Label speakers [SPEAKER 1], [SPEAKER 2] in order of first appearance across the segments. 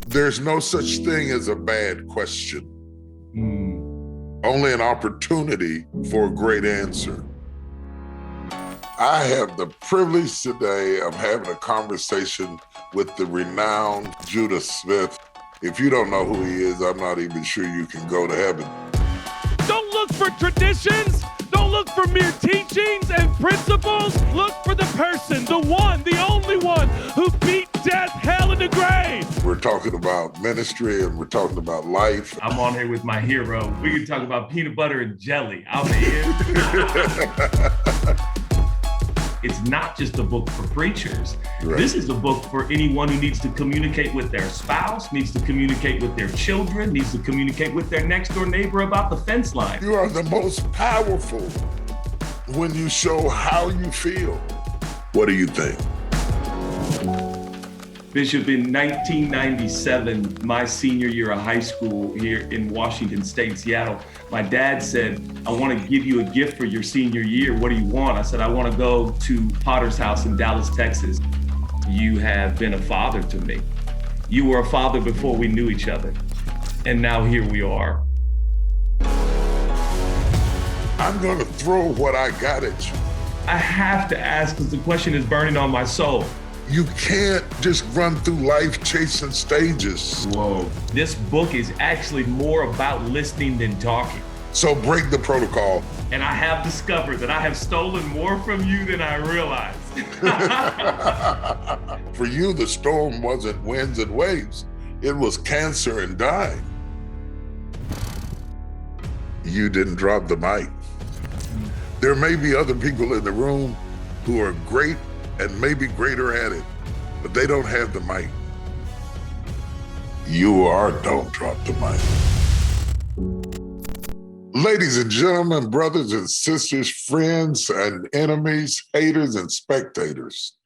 [SPEAKER 1] There's no such thing as a bad question. Only an opportunity for a great answer. I have the privilege today of having a conversation with the renowned Judah Smith. If you don't know who he is, I'm not even sure you can go to heaven.
[SPEAKER 2] Don't look for traditions. Don't look for mere teachings and principles. Look for the person, the one, the only one who beat death, hell, and the grave.
[SPEAKER 1] We're talking about ministry and we're talking about life.
[SPEAKER 3] I'm on here with my hero. We can talk about peanut butter and jelly. I'm in. It's not just a book for preachers. Right. This is a book for anyone who needs to communicate with their spouse, needs to communicate with their children, needs to communicate with their next door neighbor about the fence line.
[SPEAKER 1] You are the most powerful when you show how you feel. What do you think?
[SPEAKER 3] Bishop, in 1997, my senior year of high school here in Washington State, Seattle, my dad said, I want to give you a gift for your senior year. What do you want? I said, I want to go to Potter's house in Dallas, Texas. You have been a father to me. You were a father before we knew each other. And now here we are.
[SPEAKER 1] I'm going to throw what I got at you.
[SPEAKER 3] I have to ask because the question is burning on my soul.
[SPEAKER 1] You can't just run through life chasing stages.
[SPEAKER 3] Whoa. This book is actually more about listening than talking.
[SPEAKER 1] So break the protocol.
[SPEAKER 3] And I have discovered that I have stolen more from you than I realized.
[SPEAKER 1] For you, the storm wasn't winds and waves. It was cancer and dying. You didn't drop the mic. There may be other people in the room who are great and maybe greater at it, but they don't have the mic. You are don't drop the mic. Ladies and gentlemen, brothers and sisters, friends and enemies, haters and spectators,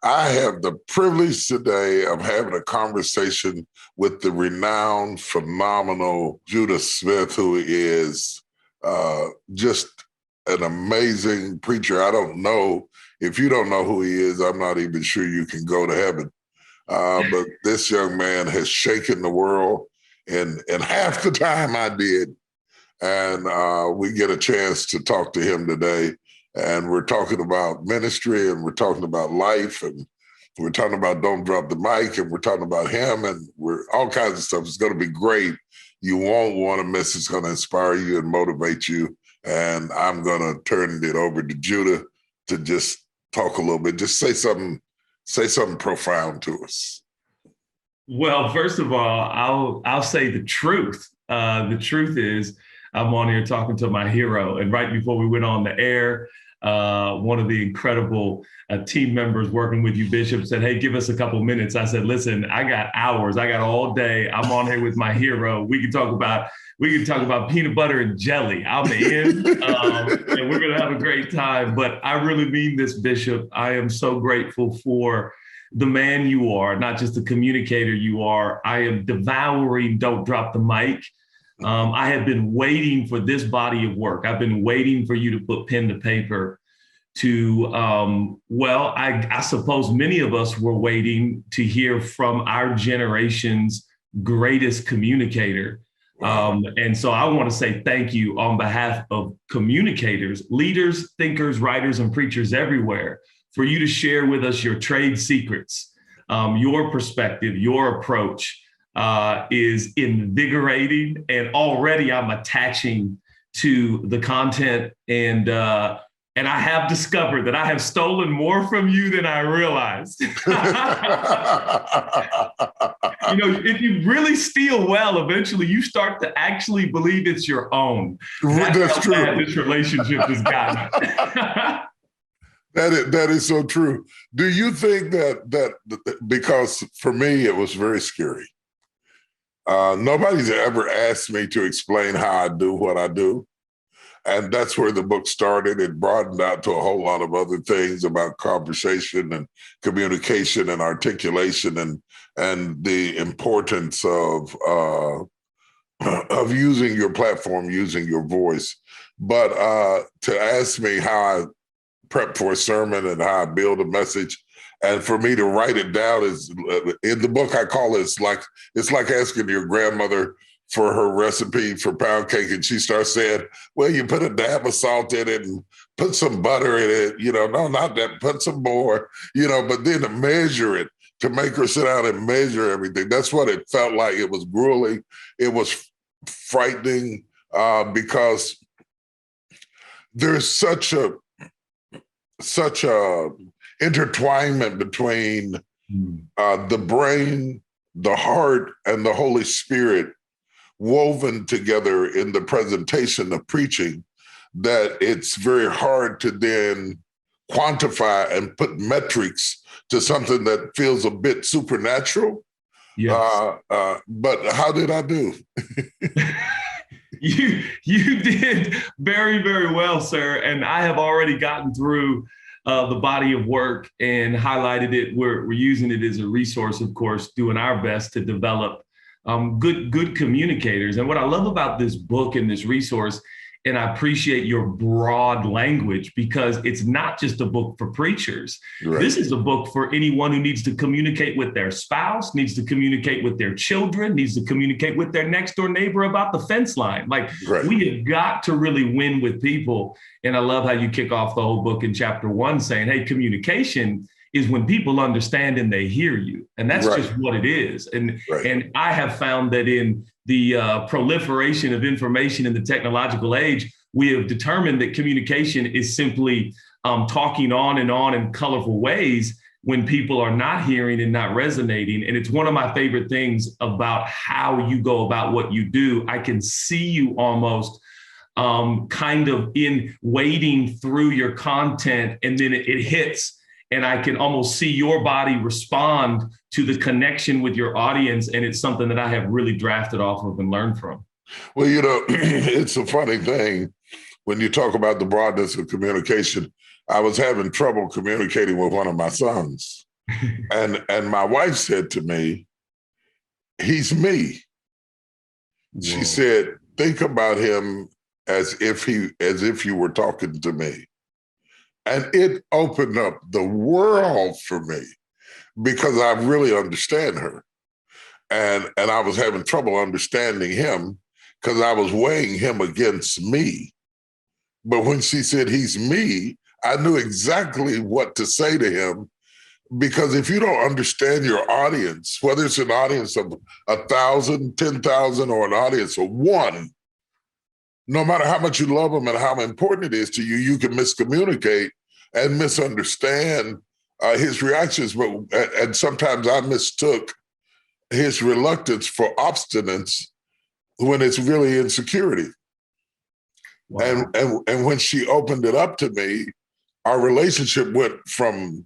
[SPEAKER 1] I have the privilege today of having a conversation with the renowned, phenomenal Judah Smith, who is just an amazing preacher. I don't know. If you don't know who he is, I'm not even sure you can go to heaven. But this young man has shaken the world in half the time I did. And we get a chance to talk to him today. And we're talking about ministry and we're talking about life and we're talking about don't drop the mic and we're talking about him and we're all kinds of stuff. It's going to be great. You won't want to miss. It's going to inspire you and motivate you. And I'm going to turn it over to Judah to just talk a little bit, just say something profound to us.
[SPEAKER 3] Well, first of all, I'll say the truth. The truth is I'm on here talking to my hero. And right before we went on the air, one of the incredible team members working with you, Bishop, said, hey, give us a couple minutes. I said, listen, I got hours. I got all day. I'm on here with my hero. We can talk about peanut butter and jelly. I'm in, and we're going to have a great time. But I really mean this, Bishop. I am so grateful for the man you are, not just the communicator you are. I am devouring Don't Drop the Mic. I have been waiting for this body of work. I've been waiting for you to put pen to paper to, I suppose many of us were waiting to hear from our generation's greatest communicator. And so I want to say thank you on behalf of communicators, leaders, thinkers, writers, and preachers everywhere for you to share with us your trade secrets. Your perspective, your approach is invigorating, and already I'm attaching to the content and I have discovered that I have stolen more from you than I realized. You know, if you really steal well, eventually you start to actually believe it's your own. That's true. Bad this relationship has gotten.
[SPEAKER 1] That is so true. Do you think that because for me, it was very scary. Nobody's ever asked me to explain how I do what I do. And that's where the book started. It broadened out to a whole lot of other things about conversation and communication and articulation and the importance of using your platform, using your voice. But to ask me how I prep for a sermon and how I build a message, And for me to write it down is in the book. I call it, it's like asking your grandmother for her recipe for pound cake, and she starts saying, "Well, you put a dab of salt in it and put some butter in it." No, not that. Put some more. But then to measure it, to make her sit down and measure everything. That's what it felt like. It was grueling. It was frightening because there's such a intertwinement between the brain, the heart, and the Holy Spirit woven together in the presentation of preaching, that it's very hard to then quantify and put metrics to something that feels a bit supernatural.
[SPEAKER 3] Yes.
[SPEAKER 1] But how did I do?
[SPEAKER 3] You did very, very well, sir. And I have already gotten through the body of work and highlighted it. We're using it as a resource, of course, doing our best to develop good communicators. And what I love about this book and this resource, and I appreciate your broad language, because it's not just a book for preachers. Right. This is a book for anyone who needs to communicate with their spouse, needs to communicate with their children, needs to communicate with their next door neighbor about the fence line. Right. We have got to really win with people. And I love how you kick off the whole book in chapter 1 saying, hey, communication is when people understand and they hear you. And that's just what it is. And I have found that in the proliferation of information in the technological age, we have determined that communication is simply talking on in colorful ways when people are not hearing and not resonating. And it's one of my favorite things about how you go about what you do. I can see you almost kind of in wading through your content, and then it hits. And I can almost see your body respond to the connection with your audience. And it's something that I have really drafted off of and learned from.
[SPEAKER 1] Well, it's a funny thing when you talk about the broadness of communication. I was having trouble communicating with one of my sons. and my wife said to me, he's me. Whoa. She said, think about him as if you were talking to me. And it opened up the world for me because I really understand her. And I was having trouble understanding him because I was weighing him against me. But when she said he's me, I knew exactly what to say to him, because if you don't understand your audience, whether it's an audience of 1,000, 10,000, or an audience of one, no matter how much you love them and how important it is to you, you can miscommunicate and misunderstand his reactions. And sometimes I mistook his reluctance for obstinance when it's really insecurity. Wow. And when she opened it up to me, our relationship went from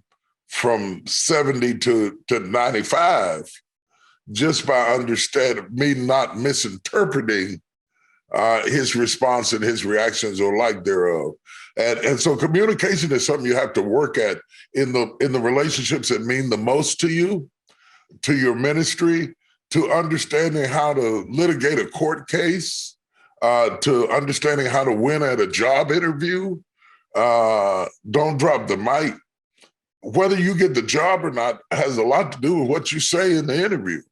[SPEAKER 1] 70 to 95 just by understanding me, not misinterpreting his response and his reactions or lack thereof. And so communication is something you have to work at in the relationships that mean the most to you, to your ministry, to understanding how to litigate a court case, to understanding how to win at a job interview. Don't drop the mic. Whether you get the job or not has a lot to do with what you say in the interview.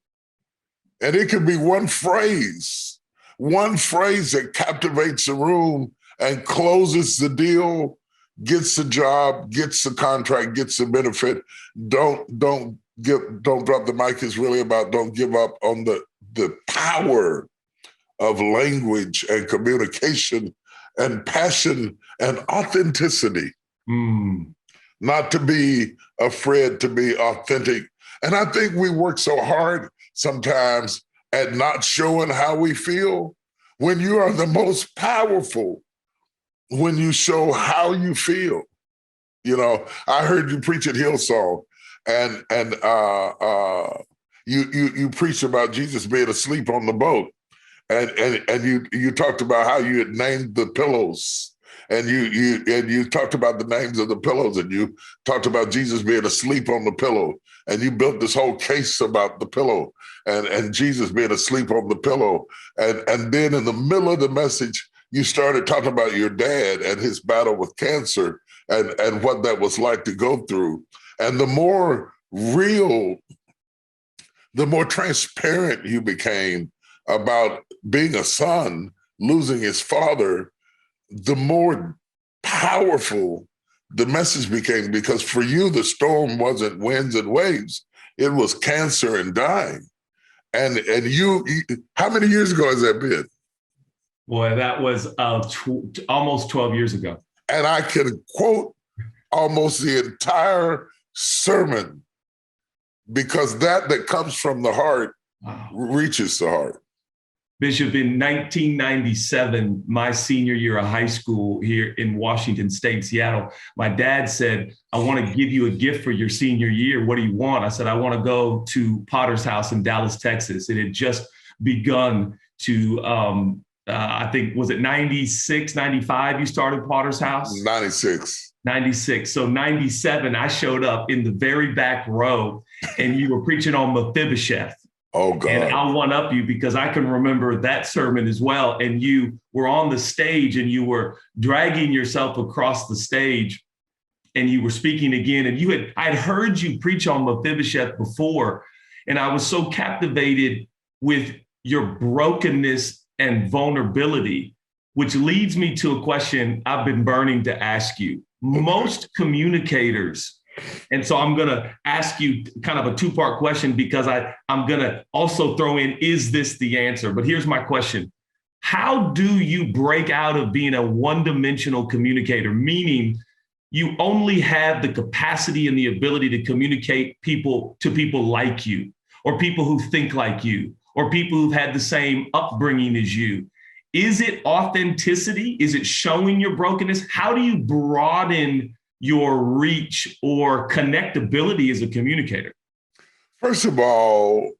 [SPEAKER 1] And it could be one phrase that captivates the room and closes the deal, gets the job, gets the contract, gets the benefit. Don't drop the mic is really about don't give up on the power of language and communication and passion and authenticity. Not to be afraid to be authentic. And I think we work so hard sometimes at not showing how we feel, when you are the most powerful when you show how you feel. I heard you preach at Hillsong, and you preached about Jesus being asleep on the boat, and you talked about how you had named the pillows, and you talked about the names of the pillows, and you talked about Jesus being asleep on the pillow, and you built this whole case about the pillow and Jesus being asleep on the pillow, and then in the middle of the message, you started talking about your dad and his battle with cancer and what that was like to go through. And the more real, the more transparent you became about being a son, losing his father, the more powerful the message became, because for you, the storm wasn't winds and waves. It was cancer and dying. And you, how many years ago has that been?
[SPEAKER 3] Boy, that was almost 12 years ago.
[SPEAKER 1] And I can quote almost the entire sermon, because that comes from the heart reaches the heart.
[SPEAKER 3] Bishop, in 1997, my senior year of high school here in Washington State, Seattle, my dad said, I want to give you a gift for your senior year. What do you want? I said, I want to go to Potter's House in Dallas, Texas. It had just begun to, I think, was it 96, 95 you started Potter's House?
[SPEAKER 1] 96.
[SPEAKER 3] 96. So 97, I showed up in the very back row and you were preaching on Mephibosheth.
[SPEAKER 1] Oh, God.
[SPEAKER 3] And I'll one-up you because I can remember that sermon as well. And you were on the stage and you were dragging yourself across the stage and you were speaking again. And I'd heard you preach on Mephibosheth before. And I was so captivated with your brokenness and vulnerability, which leads me to a question I've been burning to ask you. Most communicators, and so I'm going to ask you kind of a two-part question because I'm going to also throw in, is this the answer? But here's my question. How do you break out of being a one-dimensional communicator, meaning you only have the capacity and the ability to communicate to people like you, or people who think like you, or people who've had the same upbringing as you? Is it authenticity? Is it showing your brokenness? How do you broaden your reach or connectability as a communicator?
[SPEAKER 1] First of all,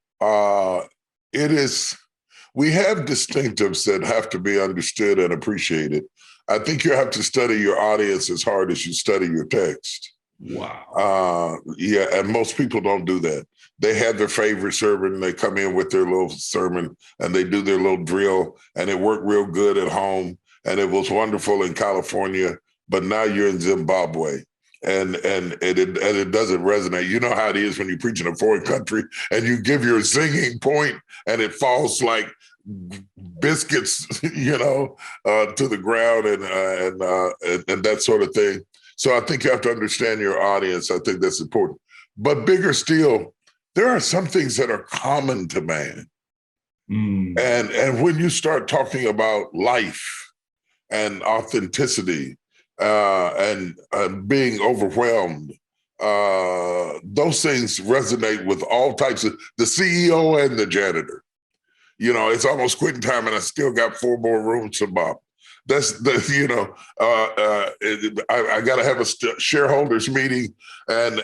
[SPEAKER 1] we have distinctives that have to be understood and appreciated. I think you have to study your audience as hard as you study your text.
[SPEAKER 3] Wow.
[SPEAKER 1] Yeah, and most people don't do that. They have their favorite sermon, they come in with their little sermon and they do their little drill, and it worked real good at home and it was wonderful in California, but now you're in Zimbabwe and it doesn't resonate. You know how it is when you preach in a foreign country and you give your singing point and it falls like biscuits, to the ground and that sort of thing. So I think you have to understand your audience. I think that's important. But bigger still, there are some things that are common to man. And when you start talking about life and authenticity and being overwhelmed, those things resonate with all types of the CEO and the janitor. It's almost quitting time and I still got 4 more rooms to mop. I got to have a shareholders meeting and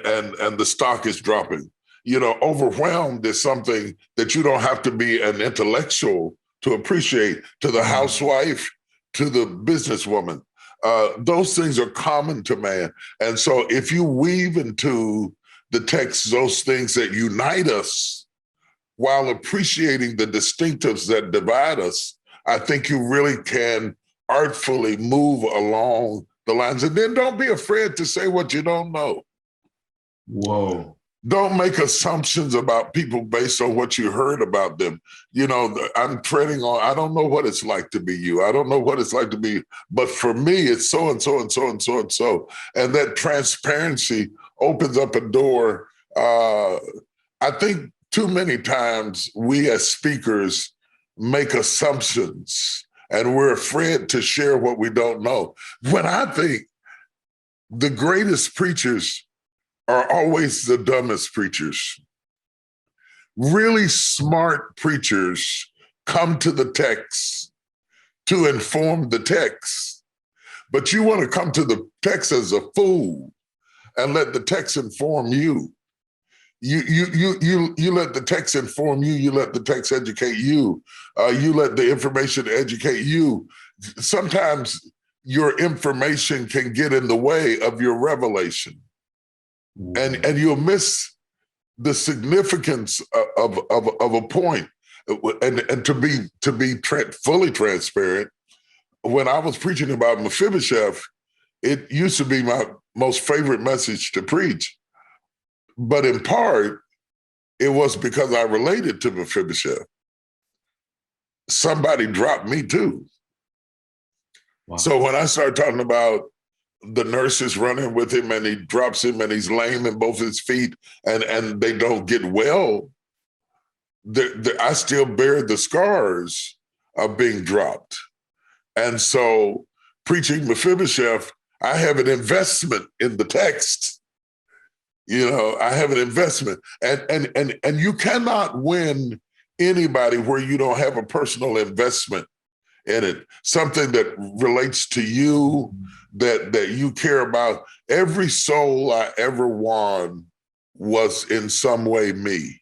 [SPEAKER 1] the stock is dropping. Overwhelmed is something that you don't have to be an intellectual to appreciate. To the housewife, to the businesswoman, those things are common to man. And so if you weave into the text those things that unite us while appreciating the distinctives that divide us, I think you really can artfully move along the lines. And then don't be afraid to say what you don't know.
[SPEAKER 3] Whoa.
[SPEAKER 1] Don't make assumptions about people based on what you heard about them. I'm treading on, I don't know what it's like to be you. I don't know what it's like to be, but for me, it's so and so and so and so and so. And that transparency opens up a door. I think too many times we as speakers make assumptions and we're afraid to share what we don't know. When I think the greatest preachers are always the dumbest preachers. Really smart preachers come to the text to inform the text, but you want to come to the text as a fool and let the text inform you. You let the text inform you. You let the text educate you. You let the information educate you. Sometimes your information can get in the way of your revelation. And you'll miss the significance of a point. And to be fully transparent, when I was preaching about Mephibosheth, it used to be my most favorite message to preach. but in part, it was because I related to Mephibosheth. Somebody dropped me too. Wow. So when I start talking about the nurses running with him and he drops him and he's lame in both his feet and they don't get well, I still bear the scars of being dropped. And so preaching Mephibosheth, I have an investment in the text. You know, I have an investment. And you cannot win anybody where you don't have a personal investment in it, something that relates to you, that you care about. Every soul I ever won was in some way me.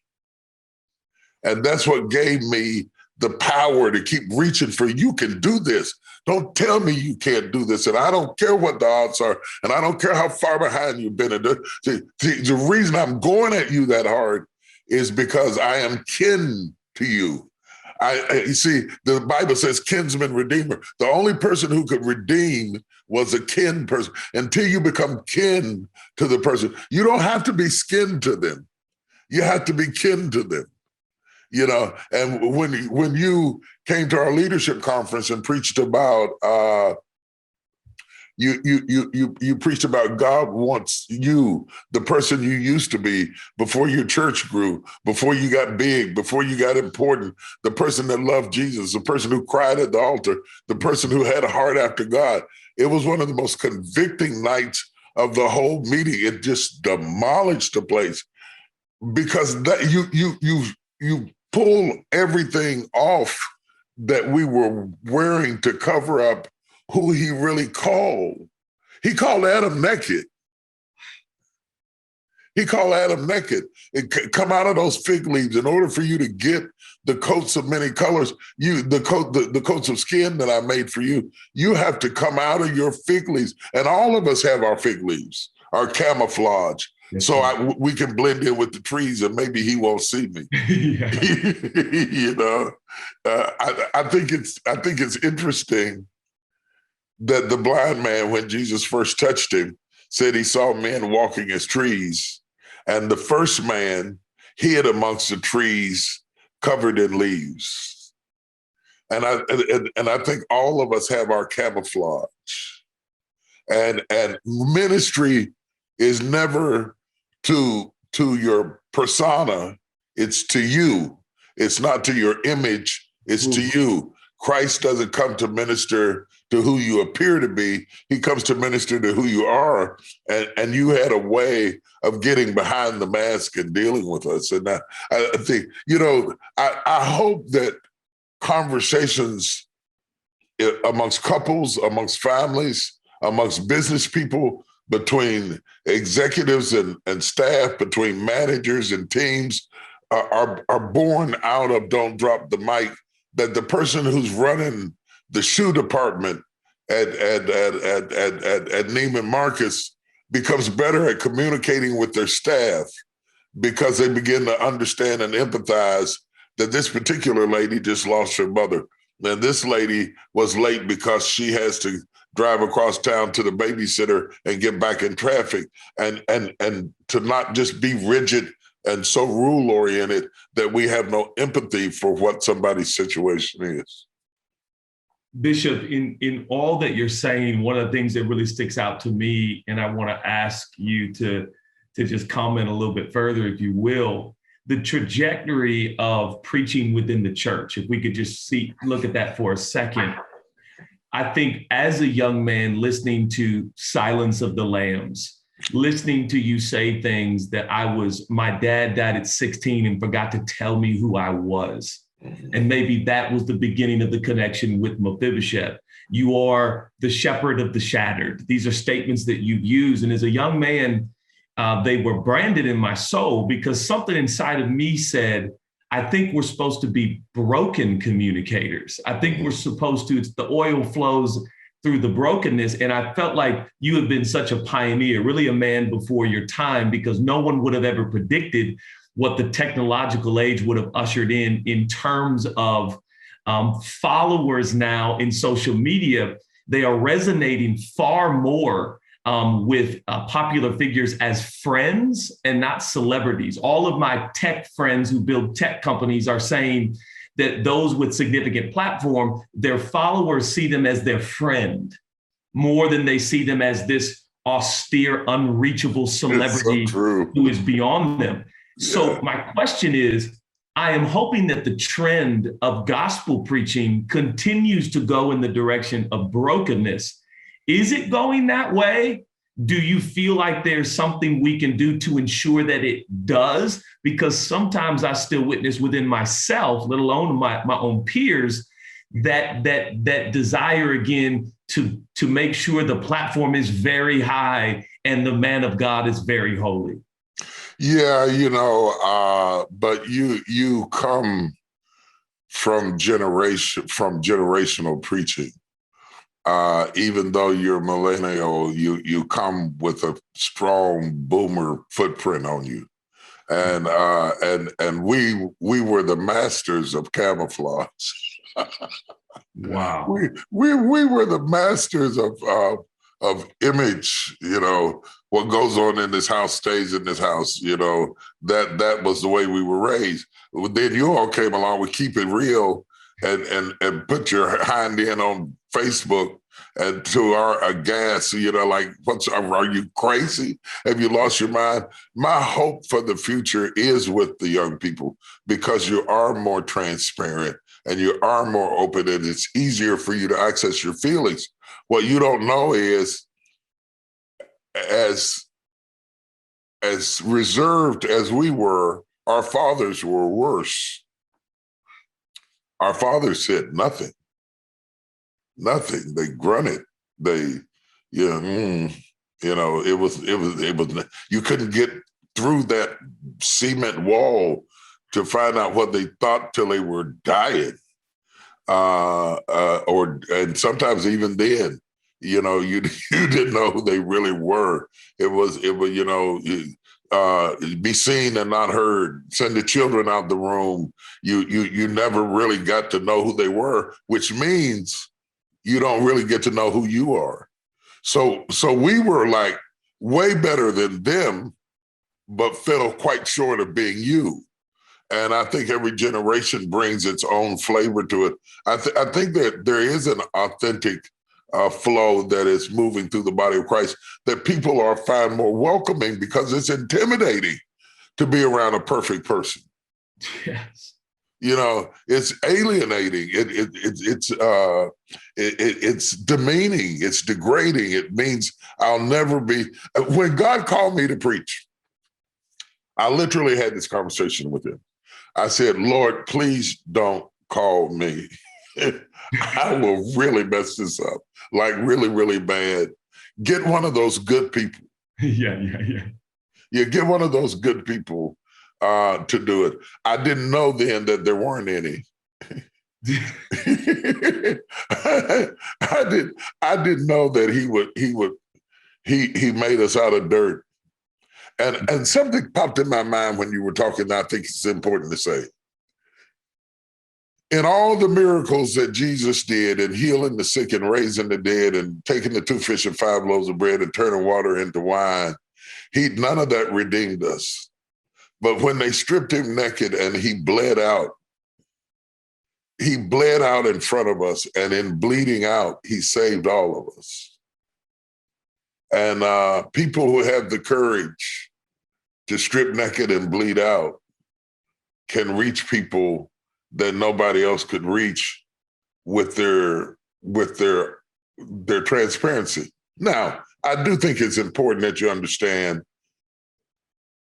[SPEAKER 1] And that's what gave me the power to keep reaching for, you can do this. Don't tell me you can't do this. And I don't care what the odds are. And I don't care how far behind you've been. The reason I'm going at you that hard is because I am kin to you. You see, the Bible says kinsman, redeemer. The only person who could redeem was a kin person. Until you become kin to the person, you don't have to be skin to them. You have to be kin to them. You know, and when you came to our leadership conference and preached about you preached about God wants you, the person you used to be before your church grew, before you got big, before you got important, the person that loved Jesus, the person who cried at the altar, the person who had a heart after God. It was one of the most convicting nights of the whole meeting. It just demolished the place because that you pull everything off that we were wearing to cover up who he really called. He called Adam naked. He called Adam naked. Come out of those fig leaves. In order for you to get the coats of many colors, the coats of skin that I made for you, you have to come out of your fig leaves. And all of us have our fig leaves, our camouflage. Yes, so we can blend in with the trees and maybe he won't see me. You know, I think it's interesting that the blind man, when Jesus first touched him, said he saw men walking as trees. And the first man hid amongst the trees covered in leaves. And I think all of us have our camouflage. And ministry is never to your persona, it's to you. It's not to your image, it's to you. Christ doesn't come to minister to who you appear to be. He comes to minister to who you are. And you had a way of getting behind the mask and dealing with us. And I think, you know, I hope that conversations amongst couples, amongst families, amongst business people, between executives and staff, between managers and teams are born out of don't drop the mic, that the person who's running the shoe department at Neiman Marcus becomes better at communicating with their staff because they begin to understand and empathize that this particular lady just lost her mother. And this lady was late because she has to drive across town to the babysitter and get back in traffic, and to not just be rigid and so rule-oriented that we have no empathy for what somebody's situation is.
[SPEAKER 3] Bishop, in all that you're saying, one of the things that really sticks out to me, and I want to ask you to just comment a little bit further, if you will, the trajectory of preaching within the church. If we could just look at that for a second. I think as a young man listening to Silence of the Lambs, listening to you say things that my dad died at 16 and forgot to tell me who I was. And maybe that was the beginning of the connection with Mephibosheth. You are the shepherd of the shattered. These are statements that you've used. And as a young man, they were branded in my soul because something inside of me said, I think we're supposed to be broken communicators. I think we're supposed to, the oil flows through the brokenness. And I felt like you have been such a pioneer, really a man before your time, because no one would have ever predicted what the technological age would have ushered in terms of followers now in social media. They are resonating far more with popular figures as friends and not celebrities. All of my tech friends who build tech companies are saying that those with significant platform, their followers see them as their friend more than they see them as this austere, unreachable celebrity who is beyond them. Yeah. So my question is, I am hoping that the trend of gospel preaching continues to go in the direction of brokenness. Is it going that way? Do you feel like there's something we can do to ensure that it does? Because sometimes I still witness within myself, let alone my own peers, that desire again to make sure the platform is very high and the man of God is very holy.
[SPEAKER 1] Yeah, but you come from generational preaching. Even though you're millennial, you come with a strong boomer footprint on you, and we were the masters of camouflage.
[SPEAKER 3] Wow,
[SPEAKER 1] we were the masters of image. What goes on in this house stays in this house. That was the way we were raised. Then you all came along with Keep It Real and put your hind end on Facebook, and to our aghast, like, are you crazy? Have you lost your mind? My hope for the future is with the young people, because you are more transparent and you are more open, and it's easier for you to access your feelings. What you don't know is, as reserved as we were, our fathers were worse. Our fathers said nothing. Nothing. They grunted. It was, you couldn't get through that cement wall to find out what they thought till they were dying. And sometimes even then, you didn't know who they really were. It was, be seen and not heard. Send the children out the room. You never really got to know who they were, which means you don't really get to know who you are. So we were like way better than them, but fell quite short of being you. And I think every generation brings its own flavor to it. I think that there is an authentic flow that is moving through the body of Christ that people are find more welcoming, because it's intimidating to be around a perfect person.
[SPEAKER 3] Yes.
[SPEAKER 1] It's alienating. It's demeaning. It's degrading. It means I'll never be. When God called me to preach, I literally had this conversation with him. I said, Lord, please don't call me. I will really mess this up, like really, really bad. Get one of those good people.
[SPEAKER 3] Yeah.
[SPEAKER 1] Yeah, get one of those good people to do it. I didn't know then that there weren't any. I didn't know that he made us out of dirt. And something popped in my mind when you were talking, I think it's important to say. In all the miracles that Jesus did in healing the sick and raising the dead and taking the 2 fish and 5 loaves of bread and turning water into wine, none of that redeemed us. But when they stripped him naked and he bled out in front of us, and in bleeding out, he saved all of us. And people who have the courage to strip naked and bleed out can reach people that nobody else could reach with their transparency. Now, I do think it's important that you understand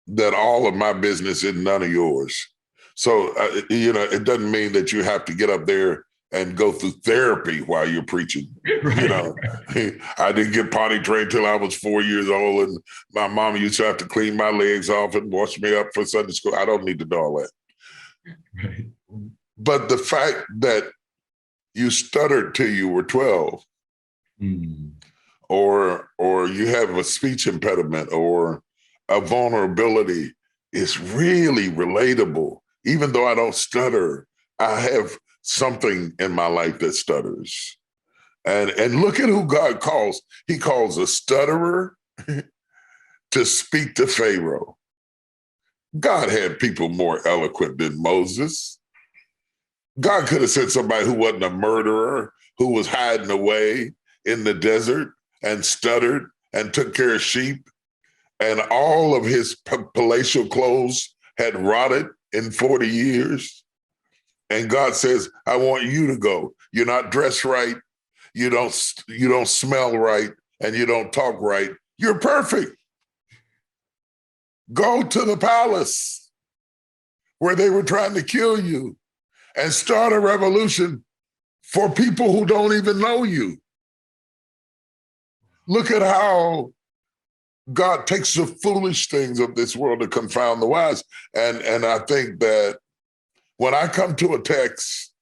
[SPEAKER 1] that all of my business is none of yours. So, it doesn't mean that you have to get up there and go through therapy while you're preaching. Right. I didn't get potty trained till I was 4 years old, and my mom used to have to clean my legs off and wash me up for Sunday school. I don't need to do all that. Right. But the fact that you stuttered till you were 12, or you have a speech impediment or a vulnerability is really relatable. Even though I don't stutter, I have something in my life that stutters. And look at who God calls. He calls a stutterer to speak to Pharaoh. God had people more eloquent than Moses. God could have sent somebody who wasn't a murderer, who was hiding away in the desert and stuttered and took care of sheep. And all of his palatial clothes had rotted in 40 years. And God says, I want you to go. You're not dressed right. You don't smell right, and you don't talk right. You're perfect. Go to the palace where they were trying to kill you and start a revolution for people who don't even know you. Look at how God takes the foolish things of this world to confound the wise. And I think that when I come to a text,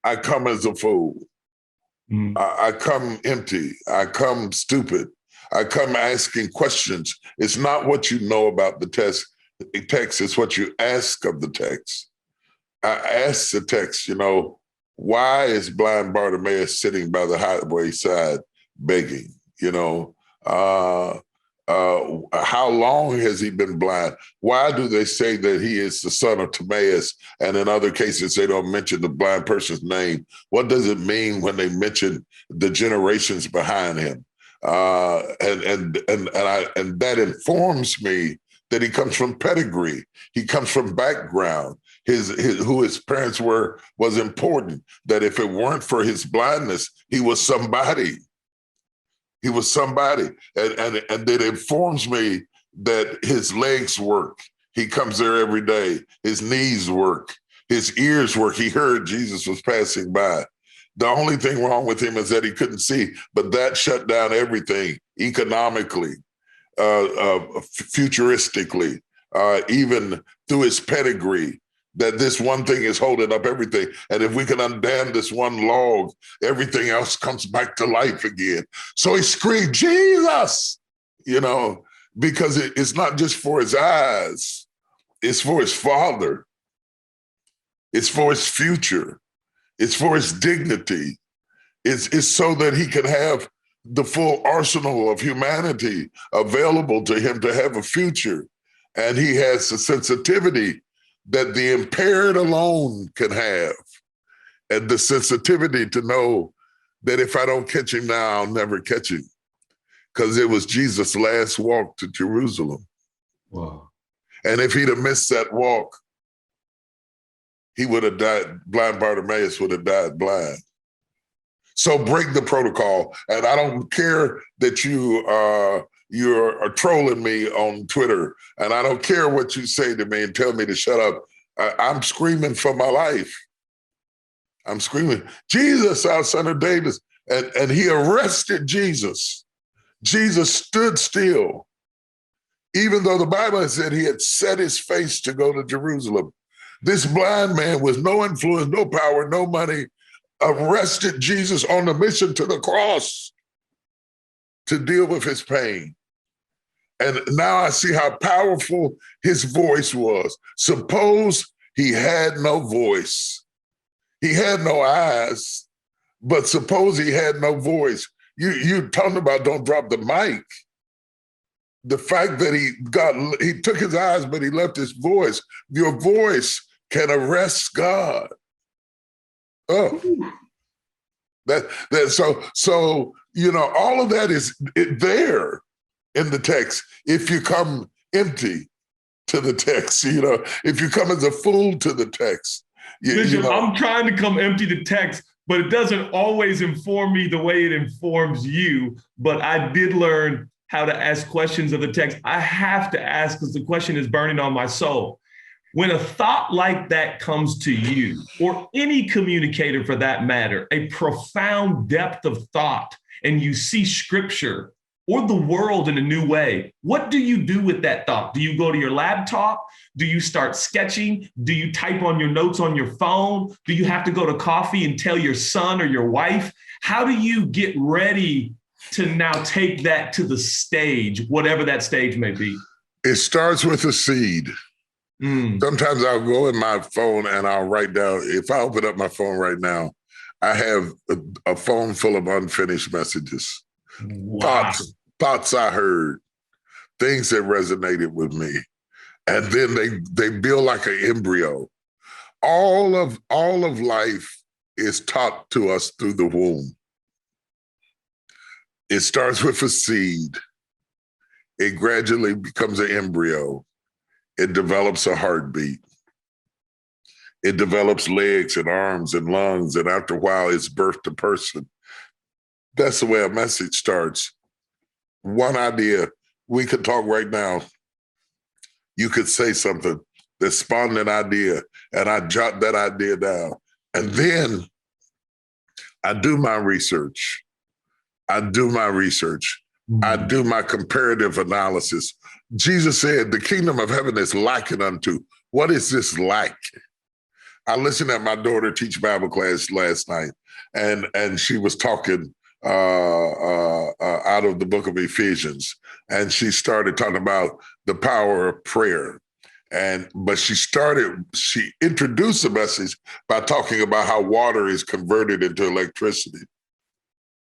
[SPEAKER 1] I come as a fool. I come empty. I come stupid. I come asking questions. It's not what you know about the text, it's what you ask of the text. I ask the text, why is blind Bartimaeus sitting by the highway side begging? How long has he been blind? Why do they say that he is the son of Timaeus? And in other cases, they don't mention the blind person's name. What does it mean when they mention the generations behind him? And that informs me that he comes from pedigree. He comes from background. Who his parents were was important. That if it weren't for his blindness, he was somebody. He was somebody. And it informs me that his legs work. He comes there every day. His knees work. His ears work. He heard Jesus was passing by. The only thing wrong with him is that he couldn't see, but that shut down everything economically, futuristically, even through his pedigree, that this one thing is holding up everything. And if we can undam this one log, everything else comes back to life again. So he screamed, Jesus, because it's not just for his eyes, it's for his father. It's for his future. It's for his dignity. It's so that he can have the full arsenal of humanity available to him to have a future. And he has the sensitivity that the impaired alone can have, and the sensitivity to know that if I don't catch him now, I'll never catch him, because it was Jesus' last walk to Jerusalem.
[SPEAKER 3] Wow.
[SPEAKER 1] And if he'd have missed that walk, he would have died, blind Bartimaeus would have died blind. So break the protocol. And I don't care that you're trolling me on Twitter, and I don't care what you say to me and tell me to shut up. I'm screaming for my life. I'm screaming, Jesus, our son of David. And he arrested Jesus. Jesus stood still, even though the Bible said he had set his face to go to Jerusalem. This blind man with no influence, no power, no money, arrested Jesus on the mission to the cross to deal with his pain. And now I see how powerful his voice was. Suppose he had no voice. He had no eyes, but suppose he had no voice. You talking about don't drop the mic. The fact that he took his eyes, but he left his voice. Your voice can arrest God. Oh, so all of that is there in the text. If you come empty to the text, if you come as a fool to the text.
[SPEAKER 3] Bishop, I'm trying to come empty to text, but it doesn't always inform me the way it informs you. But I did learn how to ask questions of the text. I have to ask because the question is burning on my soul. When a thought like that comes to you, or any communicator for that matter, a profound depth of thought, and you see scripture or the world in a new way, what do you do with that thought? Do you go to your laptop? Do you start sketching? Do you type on your notes on your phone? Do you have to go to coffee and tell your son or your wife? How do you get ready to now take that to the stage, whatever that stage may be?
[SPEAKER 1] It starts with a seed. Sometimes I'll go in my phone and I'll write down, if I open up my phone right now, I have a phone full of unfinished messages,
[SPEAKER 3] Wow.
[SPEAKER 1] thoughts I heard, things that resonated with me. And then they build like an embryo. All of life is taught to us through the womb. It starts with a seed. It gradually becomes an embryo. It develops a heartbeat. It develops legs and arms and lungs, and after a while, it's birthed a person. That's the way a message starts. One idea. We could talk right now. You could say something that spawned an idea, and I jot that idea down. And then I do my research. I do my comparative analysis. Jesus said, the kingdom of heaven is likened unto. What is this like? I listened at my daughter teach Bible class last night, and she was talking out of the book of Ephesians, and she started talking about the power of prayer. But she introduced the message by talking about how water is converted into electricity.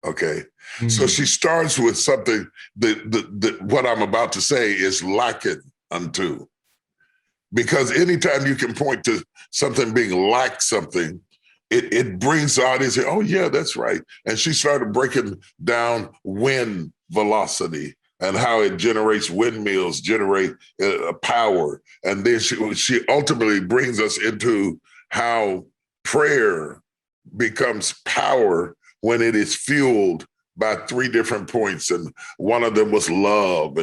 [SPEAKER 1] Okay. Mm-hmm. So she starts with something that what I'm about to say is likened unto. Because anytime you can point to something being like something, it brings the audience, oh yeah, that's right. And she started breaking down wind velocity and how it generates windmills, generate power. And then she ultimately brings us into how prayer becomes power when it is fueled by 3 different points. And one of them was love.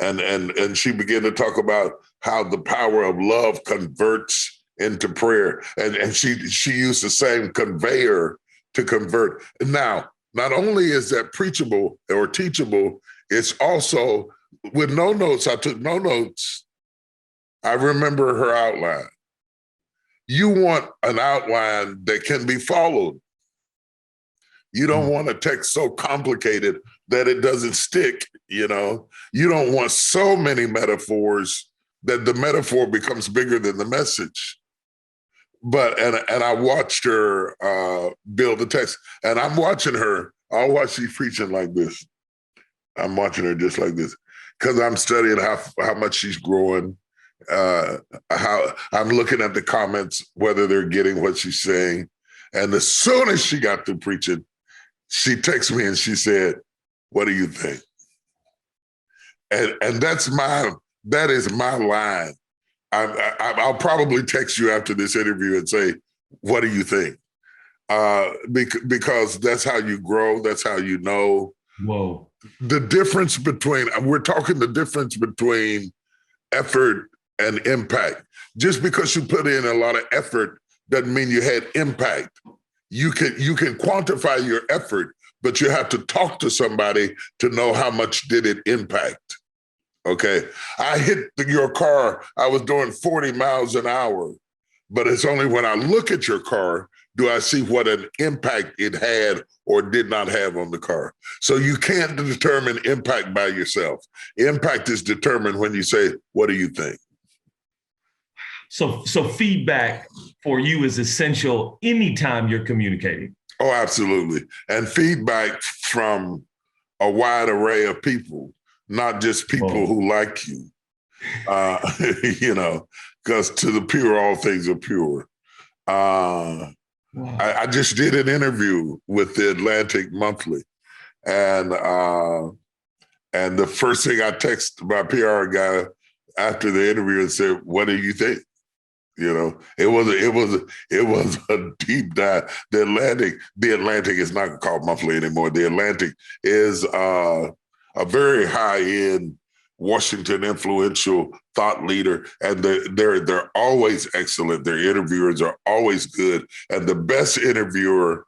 [SPEAKER 1] And she began to talk about how the power of love converts into prayer. And she used the same conveyor to convert. Now, not only is that preachable or teachable, it's also with no notes. I took no notes. I remember her outline. You want an outline that can be followed. You don't want a text so complicated that it doesn't stick, you know. You don't want so many metaphors that the metaphor becomes bigger than the message. But, and I watched her build the text, and I'm watching her. I'll watch she preaching like this. I'm watching her just like this because I'm studying how much she's growing, how I'm looking at the comments, whether they're getting what she's saying. And as soon as she got through preaching, she texted me and she said, "What do you think?" And that is my line. I'll probably text you after this interview and say, "What do you think?" Because that's how you grow. That's how you know.
[SPEAKER 3] Whoa.
[SPEAKER 1] We're talking the difference between effort and impact. Just because you put in a lot of effort doesn't mean you had impact. You can quantify your effort, but you have to talk to somebody to know how much did it impact. Okay. I hit your car. I was doing 40 miles an hour, but it's only when I look at your car do I see what an impact it had or did not have on the car. So you can't determine impact by yourself. Impact is determined when you say, "What do you think?"
[SPEAKER 3] So feedback for you is essential anytime you're communicating.
[SPEAKER 1] Oh, absolutely. And feedback from a wide array of people, not just people who like you, you know, because to the pure, all things are pure. I just did an interview with the Atlantic Monthly, and the first thing I texted my PR guy after the interview and said, "What do you think?" You know, it was a deep dive. The Atlantic is not called Monthly anymore. The Atlantic is a very high-end Washington influential thought leader, and they're always excellent. Their interviewers are always good, and the best interviewer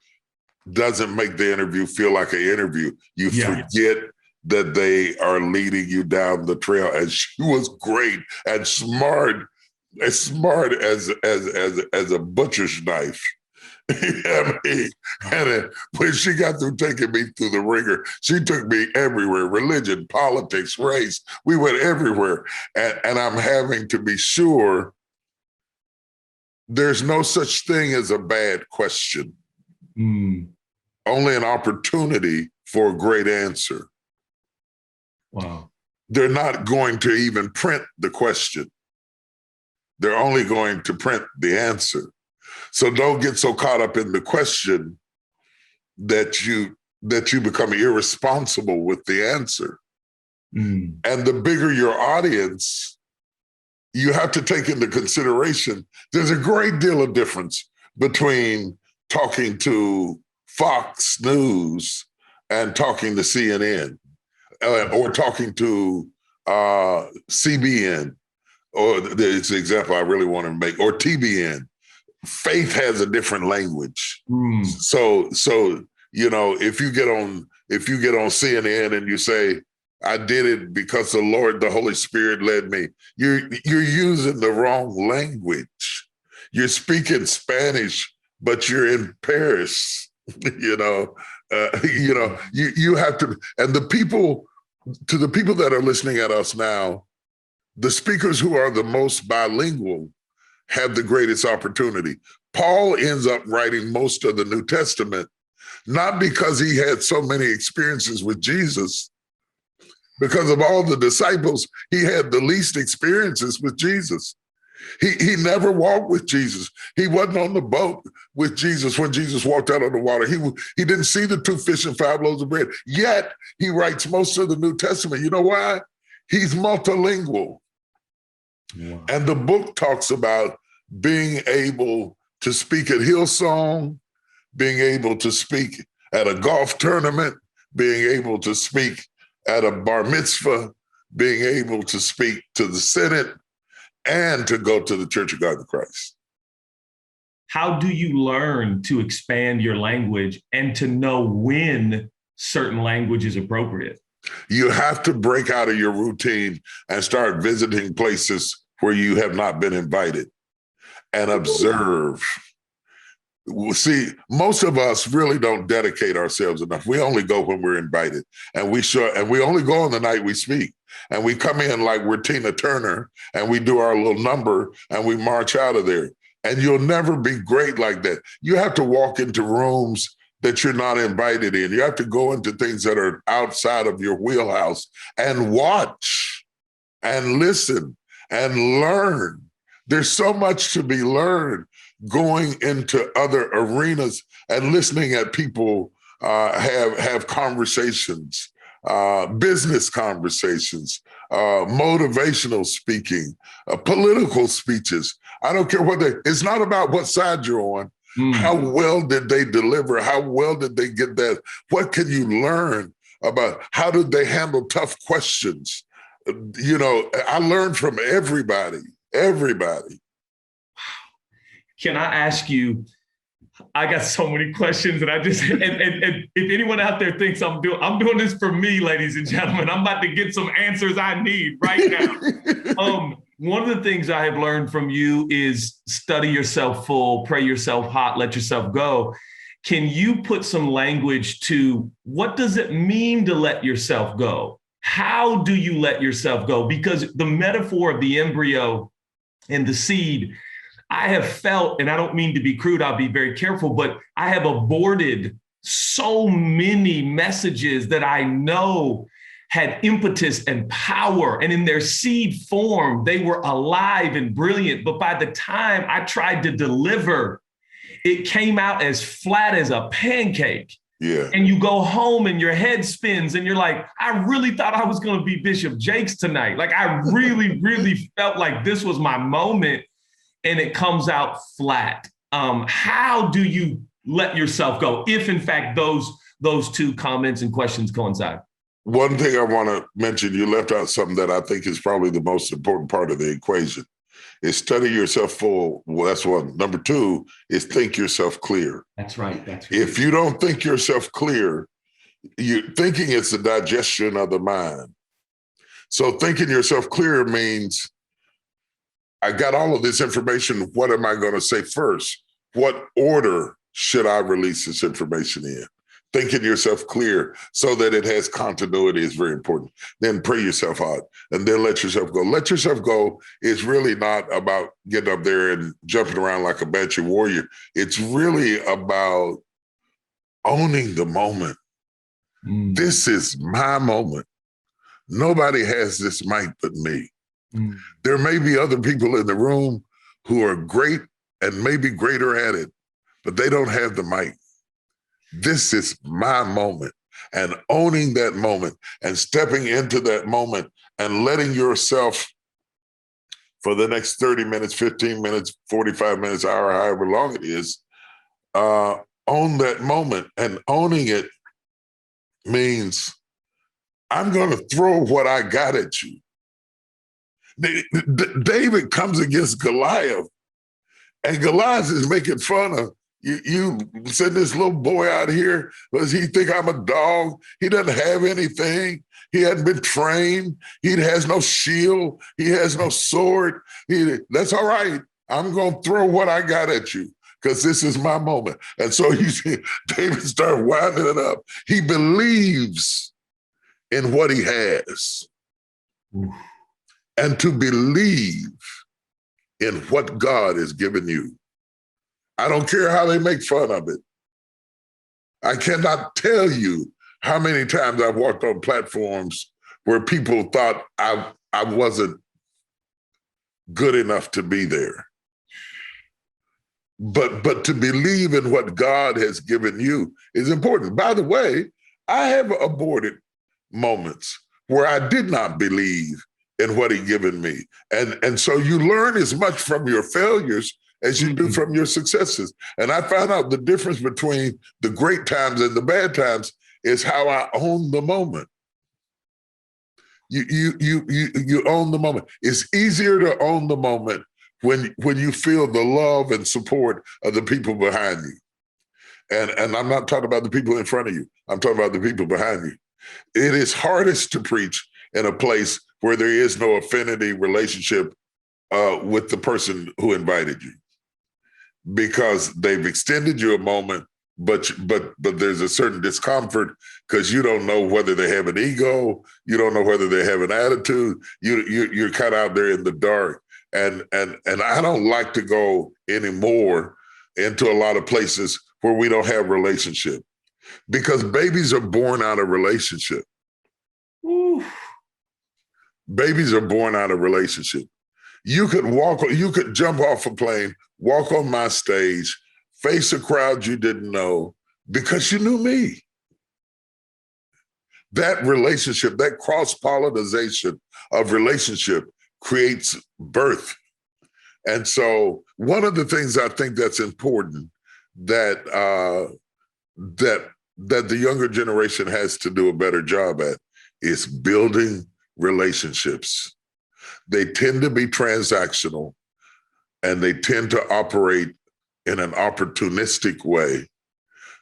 [SPEAKER 1] doesn't make the interview feel like an interview. You forget that they are leading you down the trail. And she was great and smart, as smart as a butcher's knife. I mean, and when she got through taking me through the ringer, she took me everywhere: religion, politics, race. We went everywhere. And I'm having to be sure there's no such thing as a bad question. only an opportunity for a great answer.
[SPEAKER 3] Wow.
[SPEAKER 1] They're not going to even print the question. They're only going to print the answer. So don't get so caught up in the question that you become irresponsible with the answer. And the bigger your audience, you have to take into consideration, there's a great deal of difference between talking to Fox News and talking to CNN or talking to CBN, or it's the example I really want to make, or TBN. Faith has a different language. So if you get on CNN and you say, I did it because the Lord, the Holy Spirit led me, you're using the wrong language. You're speaking Spanish, but you're in Paris. You have to, and the people that are listening at us now, the speakers who are the most bilingual have the greatest opportunity. Paul ends up writing most of the New Testament, not because he had so many experiences with Jesus. Because of all the disciples, he had the least experiences with Jesus. He never walked with Jesus. He wasn't on the boat with Jesus when Jesus walked out on the water. He didn't see the 2 fish and 5 loaves of bread. Yet he writes most of the New Testament. You know why? He's multilingual. Wow. And the book talks about being able to speak at Hillsong, being able to speak at a golf tournament, being able to speak at a bar mitzvah, being able to speak to the Senate, and to go to the Church of God in Christ.
[SPEAKER 3] How do you learn to expand your language and to know when certain language is appropriate?
[SPEAKER 1] You have to break out of your routine and start visiting places where you have not been invited and observe. See, most of us really don't dedicate ourselves enough. We only go when we're invited, and we only go on the night we speak. And we come in like we're Tina Turner, and we do our little number, and we march out of there. And you'll never be great like that. You have to walk into rooms that you're not invited in. You have to go into things that are outside of your wheelhouse and watch and listen and learn. There's so much to be learned going into other arenas and listening at people have conversations, business conversations, motivational speaking, political speeches. I don't care it's not about what side you're on. How well did they deliver? How well did they get that? What can you learn about? How did they handle tough questions? I learned from everybody.
[SPEAKER 3] Can I ask you, I got so many questions, and and if anyone out there thinks I'm doing this for me, ladies and gentlemen, I'm about to get some answers I need right now. One of the things I have learned from you is study yourself full, pray yourself hot, let yourself go. Can you put some language to what does it mean to let yourself go? How do you let yourself go? Because the metaphor of the embryo and the seed, I have felt, and I don't mean to be crude, I'll be very careful, but I have aborted so many messages that I know had impetus and power, and in their seed form, they were alive and brilliant. But by the time I tried to deliver, it came out as flat as a pancake.
[SPEAKER 1] Yeah.
[SPEAKER 3] And you go home and your head spins and you're like, I really thought I was going to be Bishop Jakes tonight. Like I really, really felt like this was my moment, and it comes out flat. How do you let yourself go if in fact those two comments and questions coincide?
[SPEAKER 1] One thing I want to mention, you left out something that I think is probably the most important part of the equation, is study yourself full. Well, that's one. Number 2 is think yourself clear.
[SPEAKER 3] That's right.
[SPEAKER 1] If you don't think yourself clear, thinking is the digestion of the mind. So thinking yourself clear means I got all of this information. What am I going to say first? What order should I release this information in? Thinking yourself clear so that it has continuity is very important. Then pray yourself out and then let yourself go. Let yourself go is really not about getting up there and jumping around like a banshee warrior. It's really about owning the moment.
[SPEAKER 3] Mm.
[SPEAKER 1] This is my moment. Nobody has this mic but me.
[SPEAKER 3] Mm.
[SPEAKER 1] There may be other people in the room who are great and maybe greater at it, but they don't have the mic. This is my moment. And owning that moment and stepping into that moment and letting yourself, for the next 30 minutes, 15 minutes, 45 minutes, hour, however long it is, own that moment. And owning it means I'm going to throw what I got at you. David comes against Goliath, and Goliath is making fun of you send this little boy out here. Does he think I'm a dog? He doesn't have anything. He hadn't been trained. He has no shield. He has no sword. That's all right. I'm going to throw what I got at you because this is my moment. And so you see David start winding it up. He believes in what he has.
[SPEAKER 3] Oof.
[SPEAKER 1] And to believe in what God has given you. I don't care how they make fun of it. I cannot tell you how many times I've walked on platforms where people thought I wasn't good enough to be there. But to believe in what God has given you is important. By the way, I have aborted moments where I did not believe in what He'd given me. And so you learn as much from your failures as you do from your successes. And I found out the difference between the great times and the bad times is how I own the moment. You own the moment. It's easier to own the moment when you feel the love and support of the people behind you. And I'm not talking about the people in front of you. I'm talking about the people behind you. It is hardest to preach in a place where there is no affinity relationship with the person who invited you, because they've extended you a moment, but there's a certain discomfort because you don't know whether they have an ego, you don't know whether they have an attitude. You're kind of out there in the dark, and I don't like to go anymore into a lot of places where we don't have relationship, because babies are born out of relationship.
[SPEAKER 3] Oof.
[SPEAKER 1] Babies are born out of relationship. You could jump off a plane, walk on my stage, face a crowd you didn't know because you knew me. That relationship, that cross-pollination of relationship creates birth. And so one of the things I think that's important that the younger generation has to do a better job at is building relationships. They tend to be transactional, and they tend to operate in an opportunistic way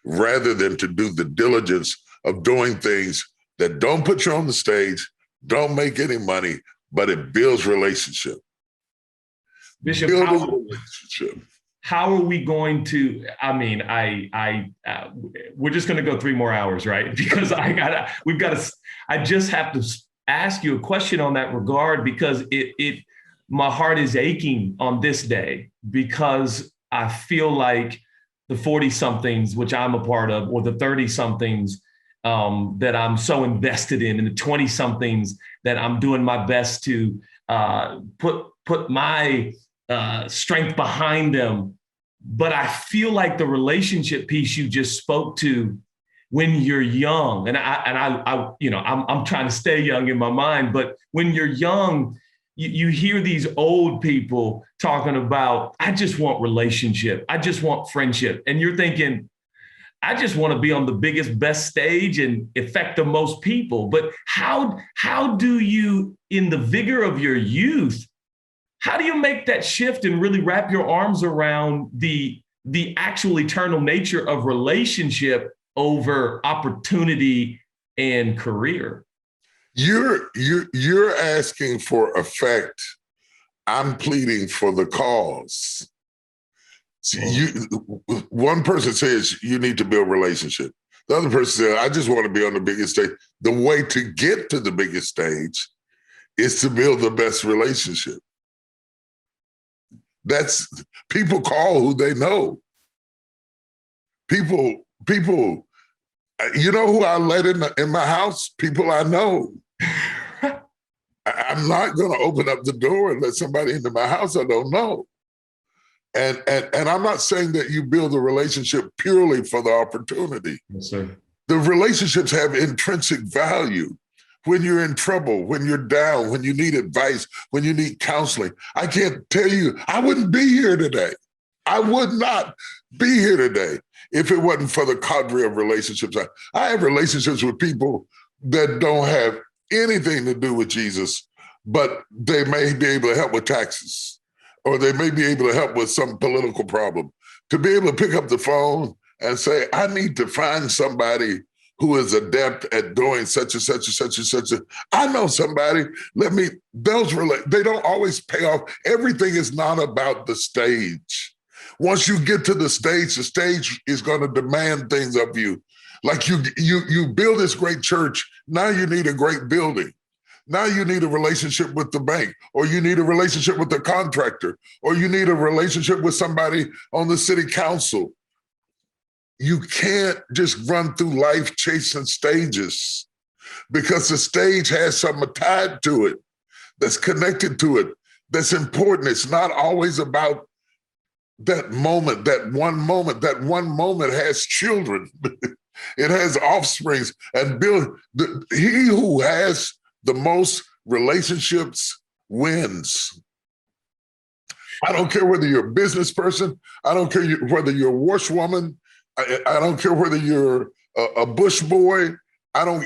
[SPEAKER 1] rather than to do the diligence of doing things that don't put you on the stage, don't make any money, but it builds relationship.
[SPEAKER 3] Bishop, how are we going to, I mean, we're just going to go 3 more hours, right? Because I just have to ask you a question on that regard, because my heart is aching on this day, because I feel like the 40-somethings, which I'm a part of, or the 30-somethings that I'm so invested in, and the 20-somethings that I'm doing my best to put my strength behind them. But I feel like the relationship piece you just spoke to, when you're young, and I'm trying to stay young in my mind, but when you're young, you hear these old people talking about, I just want relationship, I just want friendship. And you're thinking, I just want to be on the biggest, best stage and affect the most people. But how do you, in the vigor of your youth, how do you make that shift and really wrap your arms around the actual eternal nature of relationship over opportunity and career?
[SPEAKER 1] You're asking for effect. I'm pleading for the cause. See, one person says you need to build relationship. The other person says, I just want to be on the biggest stage. The way to get to the biggest stage is to build the best relationship. That's, people call who they know. People You know who I let in my house? People I know. I'm not going to open up the door and let somebody into my house I don't know. And I'm not saying that you build a relationship purely for the opportunity.
[SPEAKER 3] Yes, sir.
[SPEAKER 1] The relationships have intrinsic value. When you're in trouble, when you're down, when you need advice, when you need counseling. I can't tell you, I wouldn't be here today. I would not be here today if it wasn't for the cadre of relationships. I have relationships with people that don't have anything to do with Jesus, but they may be able to help with taxes, or they may be able to help with some political problem. To be able to pick up the phone and say, I need to find somebody who is adept at doing such and such and such and such. I know somebody, they don't always pay off. Everything is not about the stage. Once you get to the stage is going to demand things of you. Like you build this great church, now you need a great building. Now you need a relationship with the bank, or you need a relationship with the contractor, or you need a relationship with somebody on the city council. You can't just run through life chasing stages, because the stage has something tied to it that's connected to it, that's important. It's not always about that moment, that one moment. That one moment has children. It has offsprings. And he who has the most relationships wins. I don't care whether you're a business person. I don't care whether you're a washwoman. I don't care whether you're a bush boy. I don't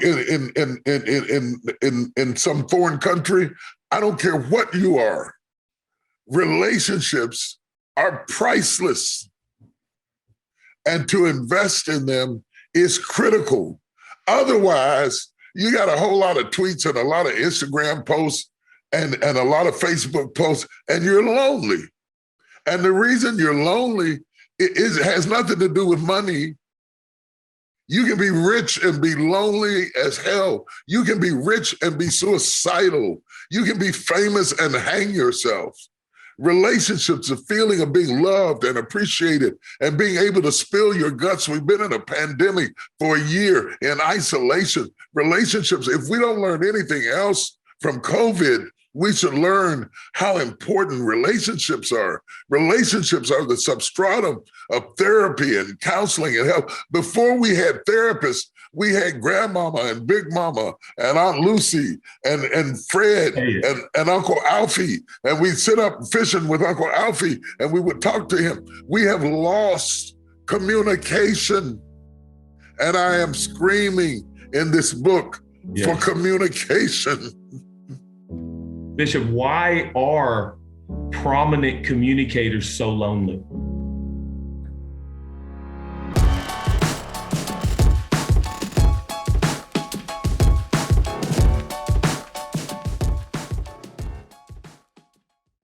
[SPEAKER 1] in some foreign country. I don't care what you are. Relationships are priceless, and to invest in them is critical. Otherwise, you got a whole lot of tweets and a lot of Instagram posts and a lot of Facebook posts, and you're lonely. And the reason you're lonely has nothing to do with money. You can be rich and be lonely as hell. You can be rich and be suicidal. You can be famous and hang yourself. Relationships, the feeling of being loved and appreciated and being able to spill your guts. We've been in a pandemic for a year in isolation. Relationships, if we don't learn anything else from COVID, we should learn how important relationships are. Relationships are the substratum of therapy and counseling and help. Before we had therapists, we had grandmama and big mama and Aunt Lucy and Fred and Uncle Alfie. And we'd sit up fishing with Uncle Alfie and we would talk to him. We have lost communication. And I am screaming in this book for communication.
[SPEAKER 3] Bishop, why are prominent communicators so lonely?